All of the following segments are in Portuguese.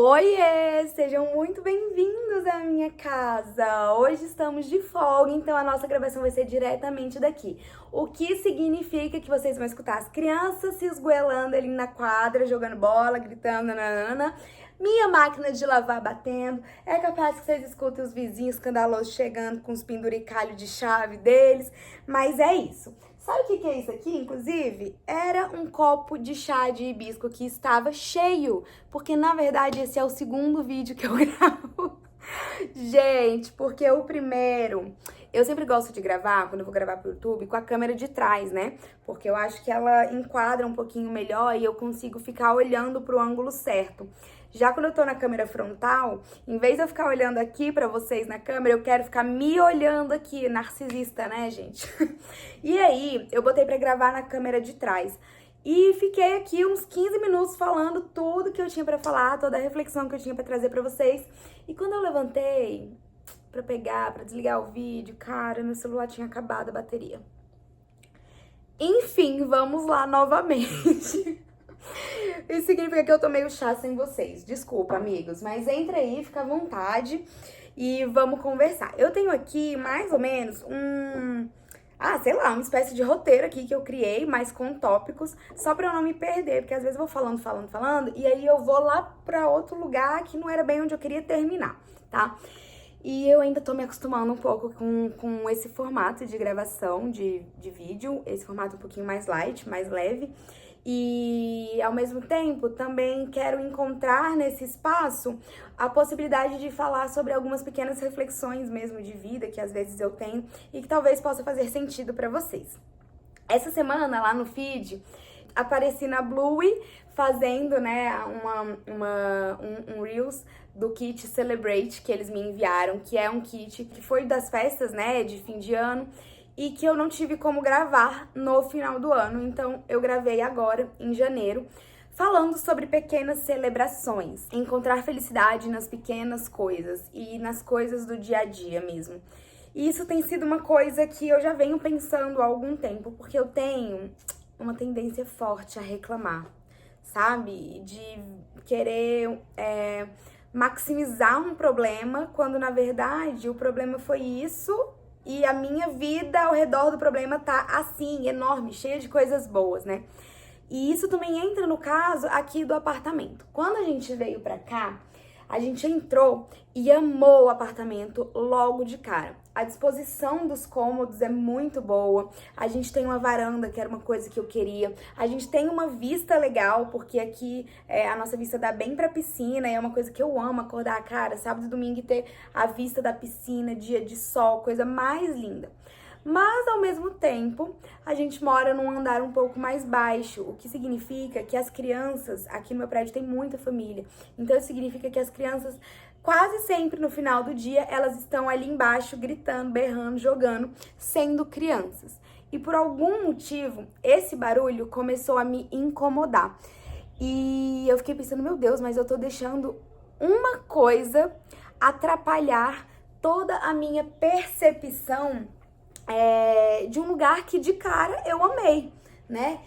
Oiê! Sejam muito bem-vindos à minha casa! Hoje estamos de folga, então a nossa gravação vai ser diretamente daqui. O que significa que vocês vão escutar as crianças se esgoelando ali na quadra, jogando bola, gritando, nanana. Minha máquina de lavar batendo. É capaz que vocês escutem os vizinhos escandalosos chegando com os penduricalhos de chave deles, mas é isso. Sabe o que é isso aqui, inclusive? Era um copo de chá de hibisco que estava cheio, porque na verdade esse é o segundo vídeo que eu gravo. Gente, porque o primeiro, eu sempre gosto de gravar, quando eu vou gravar pro YouTube, com a câmera de trás, né? Porque eu acho que ela enquadra um pouquinho melhor e eu consigo ficar olhando pro ângulo certo. Já quando eu tô na câmera frontal, em vez de eu ficar olhando aqui pra vocês na câmera, eu quero ficar me olhando aqui, narcisista, né, gente? E aí, eu botei pra gravar na câmera de trás. E fiquei aqui uns 15 minutos falando tudo que eu tinha pra falar, toda a reflexão que eu tinha pra trazer pra vocês. E quando eu levantei pra pegar, pra desligar o vídeo, cara, meu celular tinha acabado a bateria. Enfim, vamos lá novamente. Isso significa que eu tô meio chá sem vocês. Desculpa, amigos, mas entra aí, fica à vontade e vamos conversar. Eu tenho aqui mais ou menos sei lá, uma espécie de roteiro aqui que eu criei, mas com tópicos, só pra eu não me perder, porque às vezes eu vou falando, e aí eu vou lá pra outro lugar que não era bem onde eu queria terminar, tá? E eu ainda tô me acostumando um pouco com esse formato de gravação de vídeo, esse formato um pouquinho mais light, mais leve. E, ao mesmo tempo, também quero encontrar nesse espaço a possibilidade de falar sobre algumas pequenas reflexões mesmo de vida que às vezes eu tenho e que talvez possa fazer sentido pra vocês. Essa semana, lá no feed, apareci na Bluey fazendo, né, um Reels do kit Celebrate que eles me enviaram, que é um kit que foi das festas, né, de fim de ano, e que eu não tive como gravar no final do ano, então eu gravei agora, em janeiro, falando sobre pequenas celebrações, encontrar felicidade nas pequenas coisas e nas coisas do dia a dia mesmo. E isso tem sido uma coisa que eu já venho pensando há algum tempo, porque eu tenho uma tendência forte a reclamar, sabe? De querer maximizar um problema, quando na verdade o problema foi isso e a minha vida ao redor do problema tá assim, enorme, cheia de coisas boas, né? E isso também entra no caso aqui do apartamento. Quando a gente veio pra cá, a gente entrou e amou o apartamento logo de cara. A disposição dos cômodos é muito boa. A gente tem uma varanda, que era uma coisa que eu queria. A gente tem uma vista legal, porque aqui a nossa vista dá bem pra piscina. E é uma coisa que eu amo, acordar, cara, sábado e domingo e ter a vista da piscina, dia de sol, coisa mais linda. Mas, ao mesmo tempo, a gente mora num andar um pouco mais baixo, o que significa que as crianças, aqui no meu prédio tem muita família, então isso significa que as crianças, quase sempre no final do dia, elas estão ali embaixo gritando, berrando, jogando, sendo crianças. E por algum motivo, esse barulho começou a me incomodar. E eu fiquei pensando, meu Deus, mas eu tô deixando uma coisa atrapalhar toda a minha percepção de um lugar que de cara eu amei, né?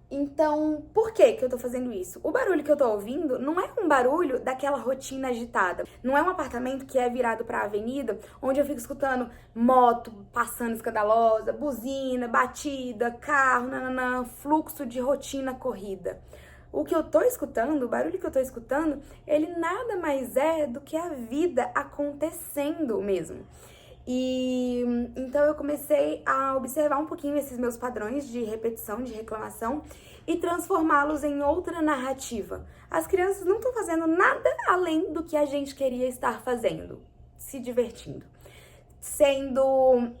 Então, por que eu tô fazendo isso? O barulho que eu tô ouvindo não é um barulho daquela rotina agitada. Não é um apartamento que é virado pra avenida, onde eu fico escutando moto passando escandalosa, buzina, batida, carro, nananã, fluxo de rotina corrida. O que eu tô escutando, o barulho que eu tô escutando, ele nada mais é do que a vida acontecendo mesmo. E então eu comecei a observar um pouquinho esses meus padrões de repetição, de reclamação e transformá-los em outra narrativa. As crianças não estão fazendo nada além do que a gente queria estar fazendo, se divertindo, sendo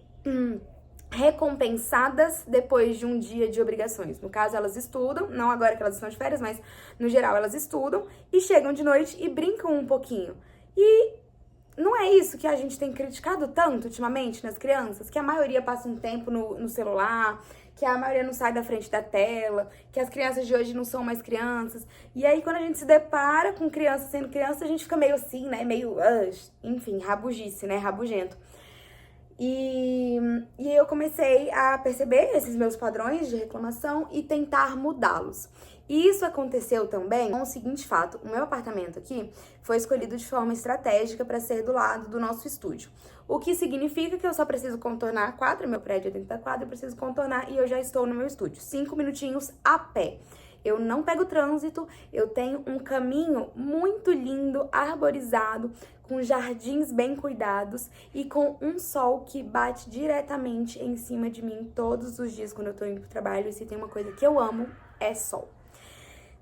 recompensadas depois de um dia de obrigações. No caso, elas estudam, não agora que elas estão de férias, mas no geral elas estudam e chegam de noite e brincam um pouquinho. E não é isso que a gente tem criticado tanto ultimamente nas crianças? Que a maioria passa um tempo no celular, que a maioria não sai da frente da tela, que as crianças de hoje não são mais crianças. E aí, quando a gente se depara com criança sendo criança, a gente fica meio assim, né? Meio, enfim, rabugice, né? Rabugento. E eu comecei a perceber esses meus padrões de reclamação e tentar mudá-los. E isso aconteceu também com o seguinte fato: o meu apartamento aqui foi escolhido de forma estratégica para ser do lado do nosso estúdio. O que significa que eu só preciso contornar a quadra, meu prédio é dentro da quadra, eu preciso contornar e eu já estou no meu estúdio. 5 minutinhos a pé. Eu não pego trânsito, eu tenho um caminho muito lindo, arborizado, com jardins bem cuidados e com um sol que bate diretamente em cima de mim todos os dias quando eu tô indo pro trabalho. E se tem uma coisa que eu amo, é sol.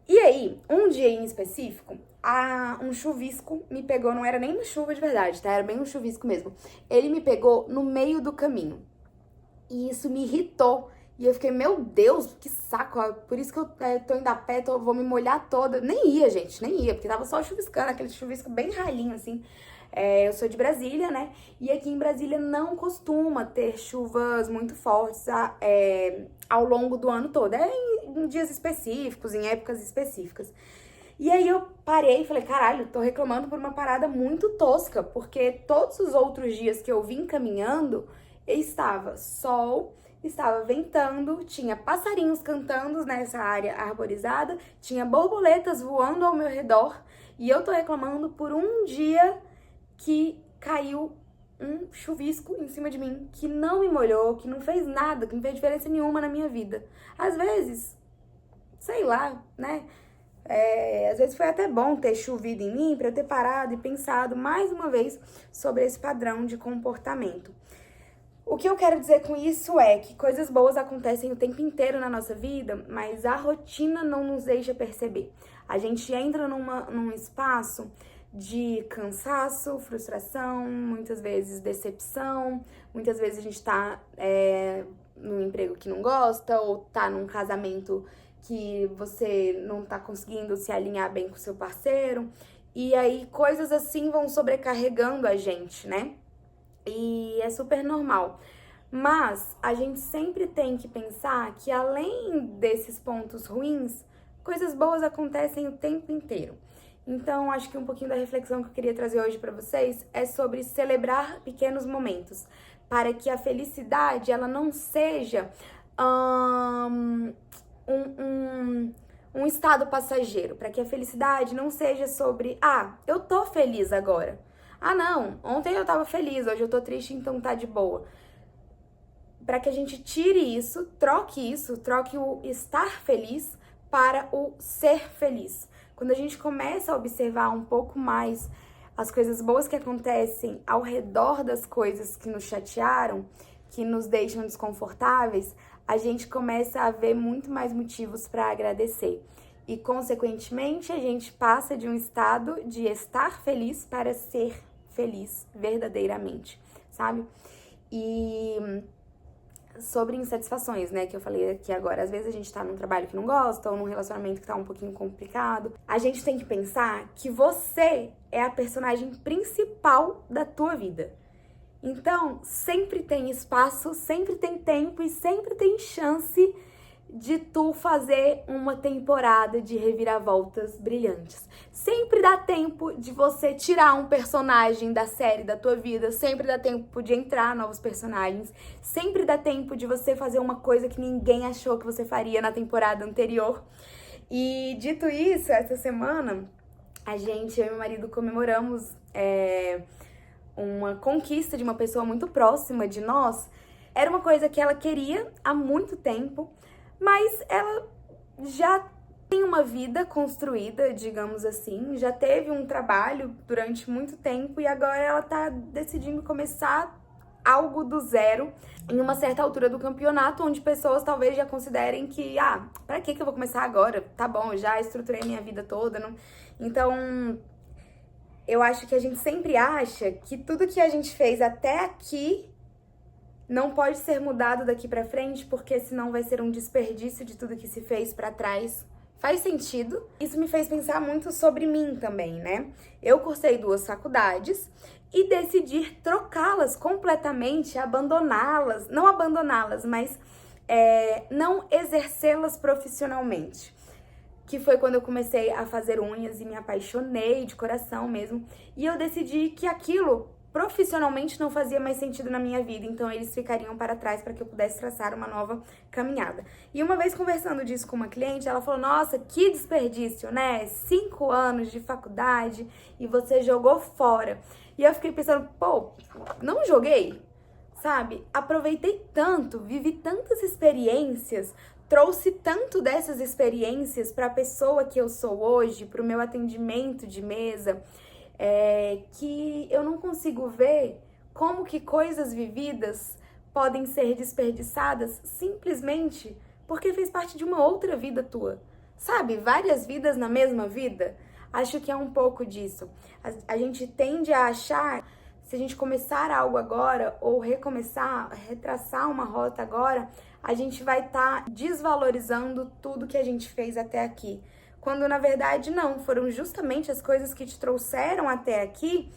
E aí, um dia em específico, um chuvisco me pegou, não era nem uma chuva de verdade, tá? Era bem um chuvisco mesmo. Ele me pegou no meio do caminho. E isso me irritou. E eu fiquei, meu Deus, que saco, ó, por isso que eu tô indo a pé, vou me molhar toda. Nem ia, gente, nem ia, porque tava só chuviscando, aquele chuvisco bem ralinho, assim. Eu sou de Brasília, né? E aqui em Brasília não costuma ter chuvas muito fortes ao longo do ano todo. É em dias específicos, em épocas específicas. E aí eu parei e falei, caralho, tô reclamando por uma parada muito tosca, porque todos os outros dias que eu vim caminhando, estava sol, estava ventando, tinha passarinhos cantando nessa área arborizada, tinha borboletas voando ao meu redor, e eu tô reclamando por um dia que caiu um chuvisco em cima de mim, que não me molhou, que não fez nada, que não fez diferença nenhuma na minha vida. Às vezes, sei lá, né? Às vezes foi até bom ter chovido em mim para eu ter parado e pensado mais uma vez sobre esse padrão de comportamento. O que eu quero dizer com isso é que coisas boas acontecem o tempo inteiro na nossa vida, mas a rotina não nos deixa perceber. A gente entra num espaço de cansaço, frustração, muitas vezes decepção, muitas vezes a gente tá num emprego que não gosta, ou tá num casamento que você não tá conseguindo se alinhar bem com o seu parceiro, e aí coisas assim vão sobrecarregando a gente, né? E é super normal. Mas a gente sempre tem que pensar que além desses pontos ruins, coisas boas acontecem o tempo inteiro. Então, acho que um pouquinho da reflexão que eu queria trazer hoje para vocês é sobre celebrar pequenos momentos, para que a felicidade ela não seja um estado passageiro, para que a felicidade não seja sobre, eu tô feliz agora. Não, ontem eu tava feliz, hoje eu tô triste, então tá de boa. Para que a gente tire isso, troque o estar feliz para o ser feliz. Quando a gente começa a observar um pouco mais as coisas boas que acontecem ao redor das coisas que nos chatearam, que nos deixam desconfortáveis, a gente começa a ver muito mais motivos para agradecer. E, consequentemente, a gente passa de um estado de estar feliz para ser feliz verdadeiramente, sabe? E sobre insatisfações, né, que eu falei aqui agora, às vezes a gente tá num trabalho que não gosta ou num relacionamento que tá um pouquinho complicado, a gente tem que pensar que você é a personagem principal da tua vida. Então, sempre tem espaço, sempre tem tempo e sempre tem chance de tu fazer uma temporada de reviravoltas brilhantes. Sempre dá tempo de você tirar um personagem da série da tua vida, sempre dá tempo de entrar novos personagens, sempre dá tempo de você fazer uma coisa que ninguém achou que você faria na temporada anterior. E dito isso, essa semana, eu e meu marido comemoramos uma conquista de uma pessoa muito próxima de nós. Era uma coisa que ela queria há muito tempo, mas ela já tem uma vida construída, digamos assim, já teve um trabalho durante muito tempo e agora ela tá decidindo começar algo do zero em uma certa altura do campeonato, onde pessoas talvez já considerem que, pra que eu vou começar agora? Tá bom, eu já estruturei minha vida toda, não... Então, eu acho que a gente sempre acha que tudo que a gente fez até aqui não pode ser mudado daqui pra frente, porque senão vai ser um desperdício de tudo que se fez pra trás. Faz sentido. Isso me fez pensar muito sobre mim também, né? Eu cursei 2 faculdades e decidi trocá-las completamente, abandoná-las. Não abandoná-las, mas não exercê-las profissionalmente. Que foi quando eu comecei a fazer unhas e me apaixonei de coração mesmo. E eu decidi que aquilo profissionalmente não fazia mais sentido na minha vida, então eles ficariam para trás para que eu pudesse traçar uma nova caminhada. E uma vez conversando disso com uma cliente, ela falou: nossa, que desperdício, né? 5 anos de faculdade e você jogou fora. E eu fiquei pensando, pô, não joguei, sabe? Aproveitei tanto, vivi tantas experiências, trouxe tanto dessas experiências para a pessoa que eu sou hoje, para o meu atendimento de mesa, que eu não consigo ver como que coisas vividas podem ser desperdiçadas simplesmente porque fez parte de uma outra vida tua. Sabe? Várias vidas na mesma vida. Acho que é um pouco disso. A gente tende a achar, se a gente começar algo agora ou recomeçar, retraçar uma rota agora, a gente vai estar desvalorizando tudo que a gente fez até aqui. Quando na verdade não, foram justamente as coisas que te trouxeram até aqui,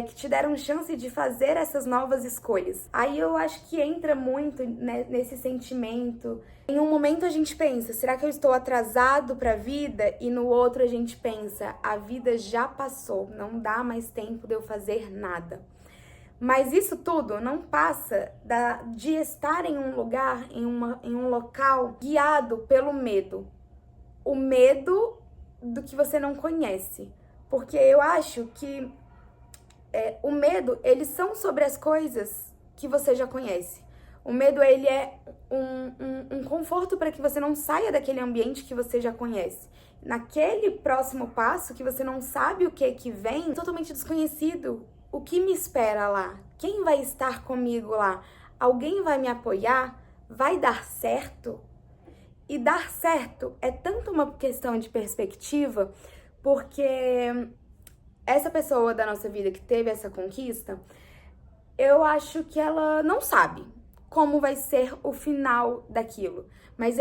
que te deram chance de fazer essas novas escolhas. Aí eu acho que entra muito nesse sentimento. Em um momento a gente pensa, será que eu estou atrasado para a vida? E no outro a gente pensa, a vida já passou, não dá mais tempo de eu fazer nada. Mas isso tudo não passa de estar em um lugar, em um local guiado pelo medo. O medo do que você não conhece. Porque eu acho que o medo, eles são sobre as coisas que você já conhece. O medo, ele é um conforto para que você não saia daquele ambiente que você já conhece. Naquele próximo passo, que você não sabe o que vem, totalmente desconhecido. O que me espera lá? Quem vai estar comigo lá? Alguém vai me apoiar? Vai dar certo? E dar certo é tanto uma questão de perspectiva, porque essa pessoa da nossa vida que teve essa conquista, eu acho que ela não sabe como vai ser o final daquilo, mas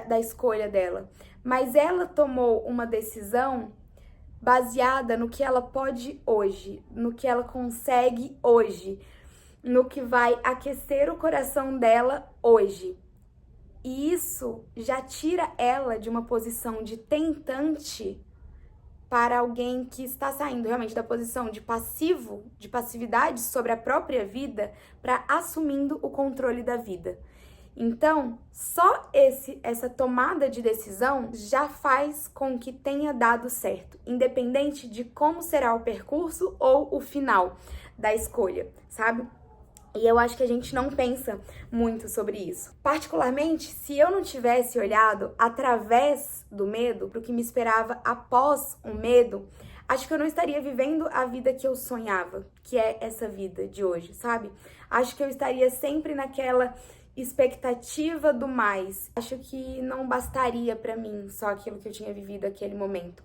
da escolha dela. Mas ela tomou uma decisão baseada no que ela pode hoje, no que ela consegue hoje, no que vai aquecer o coração dela hoje. E isso já tira ela de uma posição de tentante para alguém que está saindo realmente da posição de passivo, de passividade sobre a própria vida, para assumindo o controle da vida. Então, só essa tomada de decisão já faz com que tenha dado certo, independente de como será o percurso ou o final da escolha, sabe? E eu acho que a gente não pensa muito sobre isso. Particularmente, se eu não tivesse olhado através do medo para o que me esperava após o medo, acho que eu não estaria vivendo a vida que eu sonhava, que é essa vida de hoje, sabe? Acho que eu estaria sempre naquela expectativa do mais. Acho que não bastaria para mim só aquilo que eu tinha vivido naquele momento.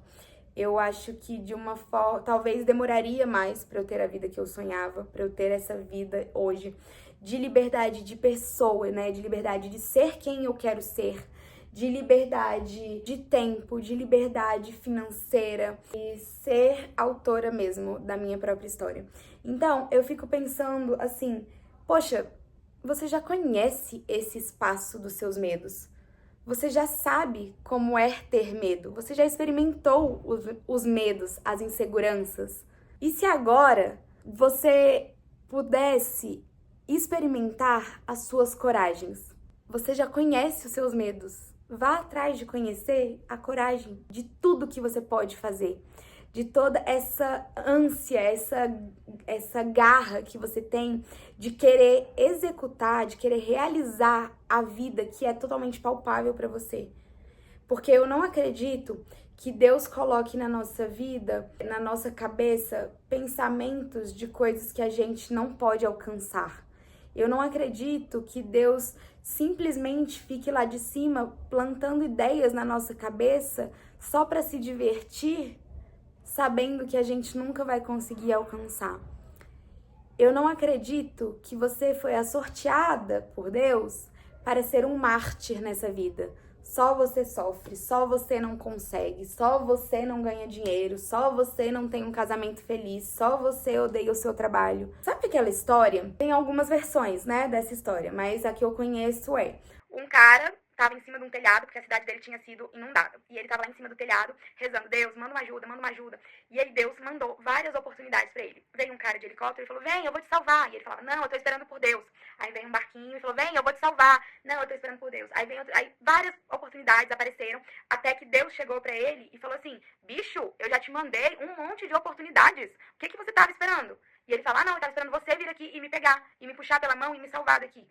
Eu acho que de uma forma, talvez demoraria mais para eu ter a vida que eu sonhava, para eu ter essa vida hoje de liberdade de pessoa, né? De liberdade de ser quem eu quero ser, de liberdade de tempo, de liberdade financeira e ser autora mesmo da minha própria história. Então, eu fico pensando assim, poxa, você já conhece esse espaço dos seus medos? Você já sabe como é ter medo. Você já experimentou os medos, as inseguranças. E se agora você pudesse experimentar as suas coragens? Você já conhece os seus medos. Vá atrás de conhecer a coragem de tudo que você pode fazer. De toda essa ânsia, essa garra que você tem de querer executar, de querer realizar a vida que é totalmente palpável para você. Porque eu não acredito que Deus coloque na nossa vida, na nossa cabeça, pensamentos de coisas que a gente não pode alcançar. Eu não acredito que Deus simplesmente fique lá de cima plantando ideias na nossa cabeça só para se divertir, sabendo que a gente nunca vai conseguir alcançar. Eu não acredito que você foi sorteada por Deus para ser um mártir nessa vida. Só você sofre, só você não consegue, só você não ganha dinheiro, só você não tem um casamento feliz, só você odeia o seu trabalho. Sabe aquela história? Tem algumas versões, né, dessa história, mas a que eu conheço é: um cara tava em cima de um telhado, porque a cidade dele tinha sido inundada. E ele tava lá em cima do telhado, rezando, Deus, manda uma ajuda, manda uma ajuda. E aí Deus mandou várias oportunidades pra ele. Veio um cara de helicóptero e falou, vem, eu vou te salvar. E ele falava, não, eu tô esperando por Deus. Aí veio um barquinho e falou, vem, eu vou te salvar. Não, eu tô esperando por Deus. Aí várias oportunidades apareceram, até que Deus chegou pra ele e falou assim, bicho, eu já te mandei um monte de oportunidades. O que você tava esperando? E ele fala, não, eu tava esperando você vir aqui e me pegar, e me puxar pela mão e me salvar daqui.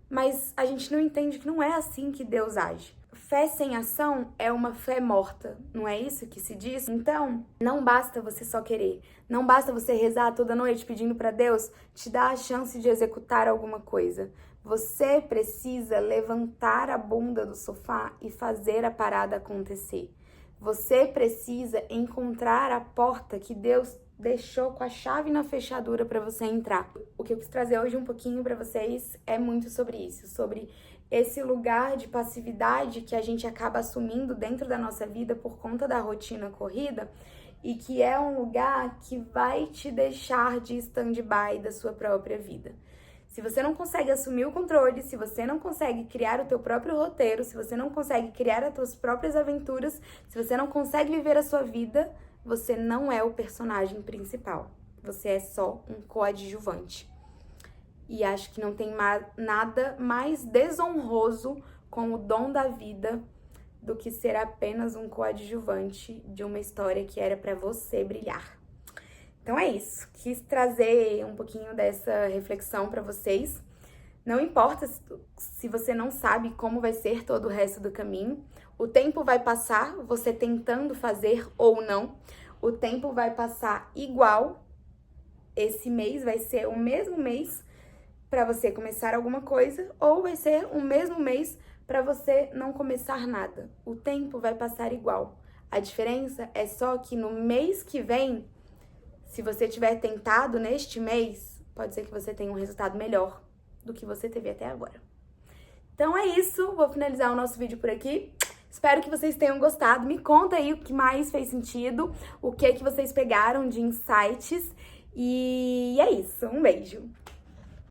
Mas a gente não entende que não é assim que Deus age. Fé sem ação é uma fé morta, não é isso que se diz? Então, não basta você só querer, não basta você rezar toda noite pedindo para Deus te dar a chance de executar alguma coisa. Você precisa levantar a bunda do sofá e fazer a parada acontecer. Você precisa encontrar a porta que Deus deixou com a chave na fechadura para você entrar. O que eu quis trazer hoje um pouquinho para vocês é muito sobre isso, sobre esse lugar de passividade que a gente acaba assumindo dentro da nossa vida por conta da rotina corrida e que é um lugar que vai te deixar de stand-by da sua própria vida. Se você não consegue assumir o controle, se você não consegue criar o teu próprio roteiro, se você não consegue criar as tuas próprias aventuras, se você não consegue viver a sua vida, você não é o personagem principal. Você é só um coadjuvante. E acho que não tem nada mais desonroso com o dom da vida do que ser apenas um coadjuvante de uma história que era para você brilhar. Então é isso. Quis trazer um pouquinho dessa reflexão para vocês. Não importa se você não sabe como vai ser todo o resto do caminho. O tempo vai passar, você tentando fazer ou não. O tempo vai passar igual. Esse mês vai ser o mesmo mês para você começar alguma coisa, ou vai ser o mesmo mês para você não começar nada. O tempo vai passar igual. A diferença é só que no mês que vem, se você tiver tentado neste mês, pode ser que você tenha um resultado melhor do que você teve até agora. Então é isso, vou finalizar o nosso vídeo por aqui. Espero que vocês tenham gostado. Me conta aí o que mais fez sentido, o que vocês pegaram de insights. E é isso, um beijo!